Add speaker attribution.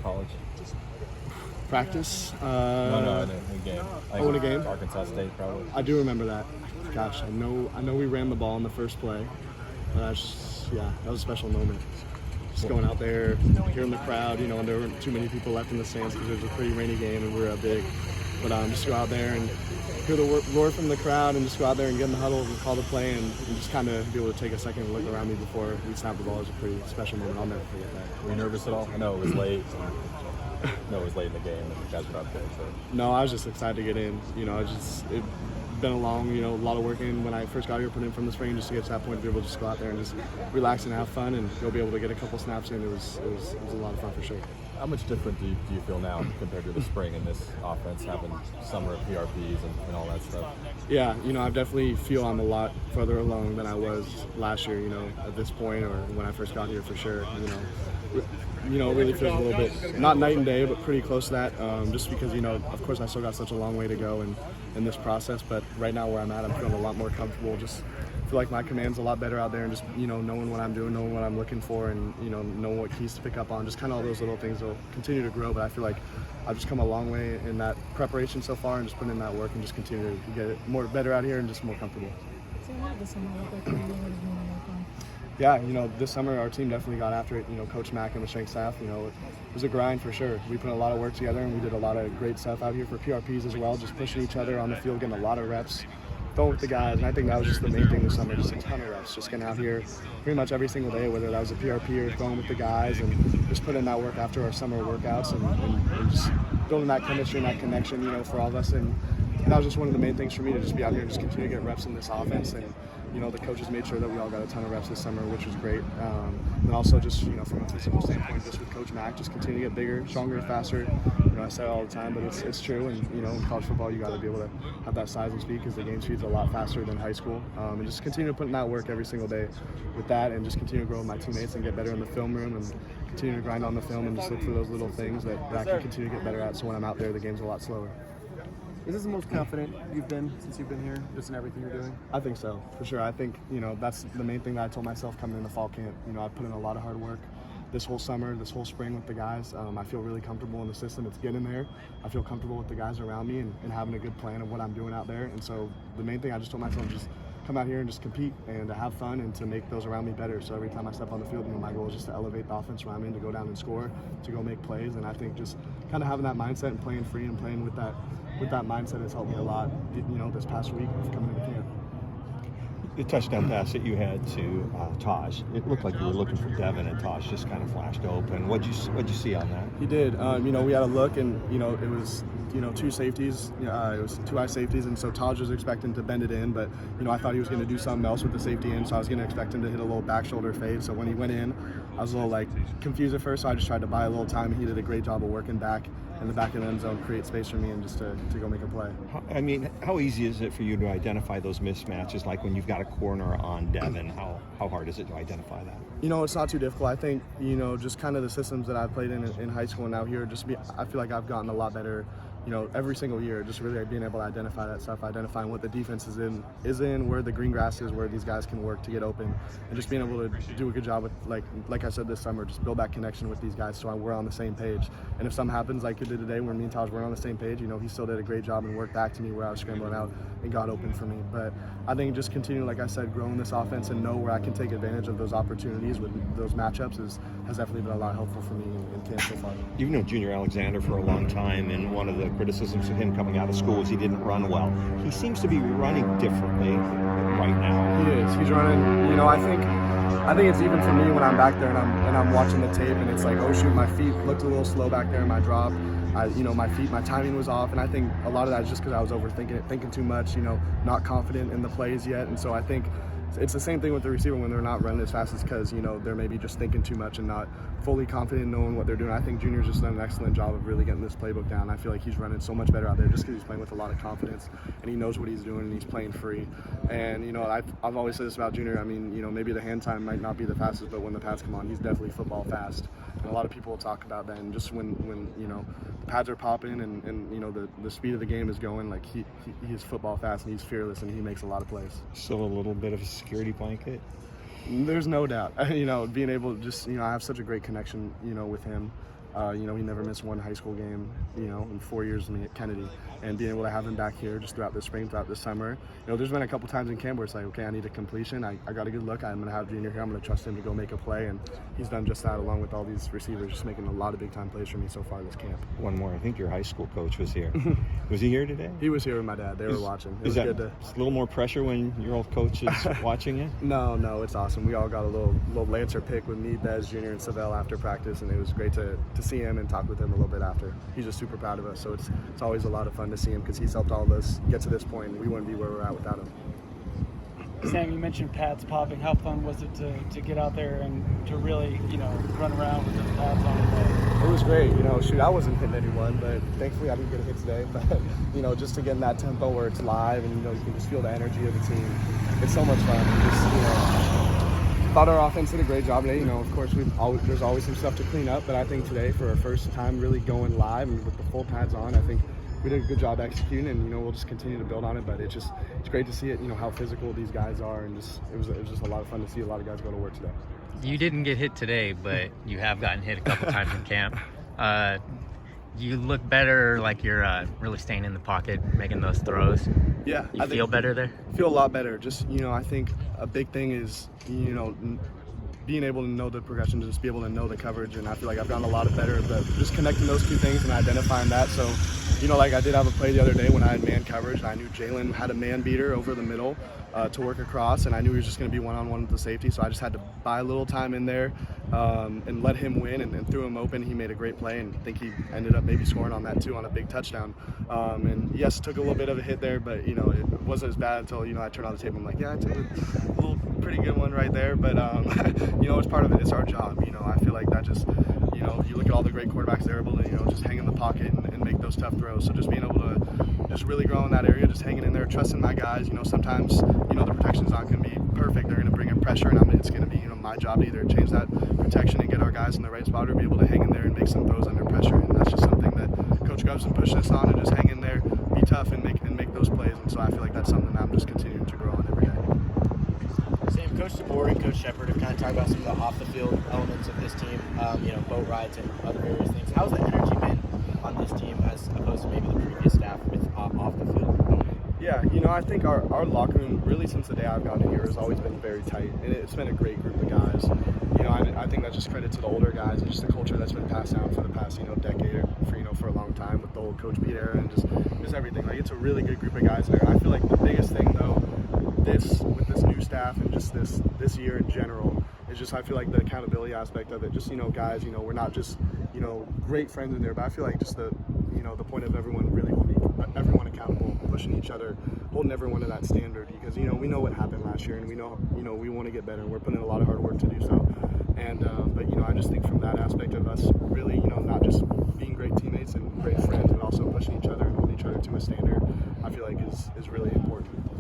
Speaker 1: college?
Speaker 2: Practice?
Speaker 1: No, in a game.
Speaker 2: In a game?
Speaker 1: Arkansas State, probably.
Speaker 2: I do remember that. Gosh, I know we ran the ball in the first play. That was a special moment. Just going out there, hearing the crowd, and there weren't too many people left in the stands because it was a pretty rainy game and we were up big. But just go out there and hear the roar from the crowd and just go out there and get in the huddle and call the play and just kind of be able to take a second and look around me before we snap the ball is a pretty special moment. I'll never forget that.
Speaker 1: Were you nervous at all? I know it was late. It was late in the game and you guys were up there. So.
Speaker 2: No, I was just excited to get in. It's been a long, a lot of work in when I first got here, put in from the spring just to get to that point to be able to just go out there and just relax and have fun and go be able to get a couple snaps in. It was a lot of fun for sure.
Speaker 1: How much different do you feel now compared to the spring and this offense having summer of PRPs and all that stuff?
Speaker 2: Yeah, I definitely feel I'm a lot further along than I was last year, at this point or when I first got here for sure. It really feels a little bit, not night and day, but pretty close to that, just because, of course I still got such a long way to go in this process, but right now where I'm at, I'm feeling a lot more comfortable, just feel like my command's a lot better out there and just, knowing what I'm doing, knowing what I'm looking for and, knowing what keys to pick up on, just kind of all those little things will continue to grow, but I feel like I've just come a long way in that preparation so far and just putting in that work and just continue to get it better out here and just more comfortable.
Speaker 3: So what did the summer look like for you? What did you want to work on?
Speaker 2: Yeah, this summer our team definitely got after it. Coach Mack and the strength staff, it was a grind for sure. We put a lot of work together and we did a lot of great stuff out here for PRPs as well, just pushing each other on the field, getting a lot of reps, throwing with the guys. And I think that was just the main thing this summer, just a ton of reps, just getting out here pretty much every single day, whether that was a PRP or throwing with the guys and just putting in that work after our summer workouts and just building that chemistry and that connection, for all of us. And that was just one of the main things for me to just be out here and just continue to get reps in this offense. And the coaches made sure that we all got a ton of reps this summer, which was great. And also just, from a physical standpoint, just with Coach Mack, just continue to get bigger, stronger, faster. I say it all the time, but it's true. And, in college football, you got to be able to have that size and speed because the game speed's a lot faster than high school. And just continue to put in that work every single day with that and just continue to grow with my teammates and get better in the film room and continue to grind on the film and just look for those little things that I can continue to get better at. So when I'm out there, the game's a lot slower.
Speaker 4: Is this the most confident you've been since you've been here, just in everything you're doing?
Speaker 2: I think so, for sure. I think, that's the main thing that I told myself coming into fall camp. I've put in a lot of hard work this whole summer, this whole spring with the guys. I feel really comfortable in the system. It's getting there. I feel comfortable with the guys around me and having a good plan of what I'm doing out there. And so the main thing I just told myself is just come out here and just compete and to have fun and to make those around me better. So every time I step on the field, my goal is just to elevate the offense around me and to go down and score, to go make plays. And I think just kind of having that mindset and playing free and playing with that mindset has helped me a lot, this past week of coming into camp.
Speaker 5: The touchdown pass that you had to Taj, it looked like you were looking for Devin, and Taj just kind of flashed open. What'd you see on that?
Speaker 2: He did. We had a look, and it was two safeties. It was two high safeties, and so Taj was expecting to bend it in, but I thought he was going to do something else with the safety in, so I was going to expect him to hit a little back shoulder fade. So when he went in, I was a little confused at first, so I just tried to buy a little time, and he did a great job of working back in the back of the end zone, create space for me and just to go make a play.
Speaker 5: How easy is it for you to identify those mismatches, like when you've got a corner on Devin? How hard is it to identify that?
Speaker 2: It's not too difficult. I think, just kind of the systems that I've played in high school and now here, I feel like I've gotten a lot better, every single year, just really being able to identify that stuff, identifying what the defense is in, where the green grass is, where these guys can work to get open, and just being able to do a good job with, like I said this summer, just build that connection with these guys so we're on the same page. And if something happens like it did today where me and Taj weren't on the same page, he still did a great job and worked back to me where I was scrambling out and got open for me. But I think just continue, like I said, growing this offense and know where I can take advantage of those opportunities with those matchups has definitely been a lot helpful for me in camp so far.
Speaker 5: You've known Junior Alexander for a long time, and one of the criticisms of him coming out of school is he didn't run well. He seems to be running differently right now.
Speaker 2: He is. He's running. I think it's even for me when I'm back there and I'm watching the tape and it's like, oh shoot, my feet looked a little slow back there in my drop. My timing was off, and I think a lot of that is just because I was overthinking it, thinking too much, not confident in the plays yet. And so I think it's the same thing with the receiver when they're not running as fast as because, they're maybe just thinking too much and not fully confident in knowing what they're doing. I think Junior's just done an excellent job of really getting this playbook down. I feel like he's running so much better out there just because he's playing with a lot of confidence and he knows what he's doing and he's playing free. And, I've always said this about Junior. Maybe the hand time might not be the fastest, but when the pads come on, he's definitely football fast. And a lot of people will talk about that. And just when the pads are popping and the speed of the game is going, he is football fast and he's fearless and he makes a lot of plays.
Speaker 5: Still a little bit of a security blanket?
Speaker 2: There's no doubt. Being able to just, I have such a great connection, with him. You know, he never missed one high school game, you know, in 4 years of me at Kennedy. And being able to have him back here just throughout the spring, throughout the summer. You know, there's been a couple times in camp where it's like, okay, I need a completion. I got a good look. I'm going to have Junior here. I'm going to trust him to go make a play. And he's done just that along with all these receivers, just making a lot of big-time plays for me so far this camp.
Speaker 5: One more. I think your high school coach was here. Was he here today?
Speaker 2: He was here with my dad. They were watching. It was
Speaker 5: that
Speaker 2: good to...
Speaker 5: a little more pressure when your old coach is watching it?
Speaker 2: No, it's awesome. We all got a little Lancer pick with me, Bez Jr., and Savell after practice, and it was great to see him and talk with him a little bit after. He's just super proud of us, so it's always a lot of fun to see him because he's helped all of us get to this point, and we wouldn't be where we're at without him.
Speaker 6: Sam, you mentioned pads popping. How fun was it to get out there and to really, you know, run around with those pads on today?
Speaker 2: It was great. You know, shoot, I wasn't hitting anyone, but thankfully I didn't get a hit today. But, you know, just to get in that tempo where it's live and, you know, you can just feel the energy of the team. It's so much fun. Just, you know, thought our offense did a great job today. You know, of course, there's always some stuff to clean up, but I think today, for our first time really going live and with the full pads on, I think we did a good job executing, and, you know, we'll just continue to build on it. But it's great to see it, you know, how physical these guys are, and it was just a lot of fun to see a lot of guys go to work today.
Speaker 7: You didn't get hit today, but you have gotten hit a couple times in camp. You look better, like you're really staying in the pocket, making those throws.
Speaker 2: Yeah.
Speaker 7: You feel better there?
Speaker 2: Feel a lot better. Just, you know, I think a big thing is, you know, being able to know the progression, to just be able to know the coverage, and I feel like I've gotten a lot better at just connecting those two things and identifying that. So, you know, like I did have a play the other day when I had man coverage, and I knew Jalen had a man beater over the middle to work across, and I knew he was just going to be one-on-one with the safety, so I just had to buy a little time in there and let him win, and threw him open. He made a great play, and I think he ended up maybe scoring on that too, on a big touchdown. And yes, took a little bit of a hit there, but, you know, it wasn't as bad until, you know, I turned on the tape and I'm like, yeah, I took a little pretty good one right there, but you know, it's part of it. It's our job. You know, I feel like that just, you know, you look at all the great quarterbacks, they're able to, you know, just hang in the pocket and make those tough throws. So just being able to just really grow in that area, just hanging in there, trusting my guys. You know, sometimes, you know, the protection's not going to be perfect. They're going to bring in pressure, and it's going to be, you know, my job to either change that protection and get our guys in the right spot, or be able to hang in there and make some throws under pressure. And that's just something that Coach Gov's been pushing us on, to just hang in there, be tough, and make those plays. And so I feel like that's something that I'm just continuing to grow on every day.
Speaker 8: Sam, Coach DeBoer and Coach Shepard have kind of talked about some of the off-the-field elements of this team, you know, boat rides and other various things. How's the energy been on this team as opposed to maybe the previous staff with off-the-field?
Speaker 2: Yeah, you know, I think our locker room, really since the day I've gotten here, has always been very tight, and it's been a great group of guys. You know, I think that's just credit to the older guys and just the culture that's been passed down for the past, you know, decade, or for a long time, with the old Coach Pete era and just everything. Like, it's a really good group of guys there. I feel like the biggest thing, though, with this new staff and just this year in general, is just, I feel like the accountability aspect of it. Just, you know, guys, you know, we're not just, you know, great friends in there, but I feel like just the point of everyone really holding everyone accountable, pushing each other, holding everyone to that standard, because, you know, we know what happened last year, and we know, you know, we want to get better, and we're putting in a lot of hard work to do so. And but, you know, I just think from that aspect of us really, you know, not just being great teammates and great friends, but also pushing each other and holding each other to a standard, I feel like is really important.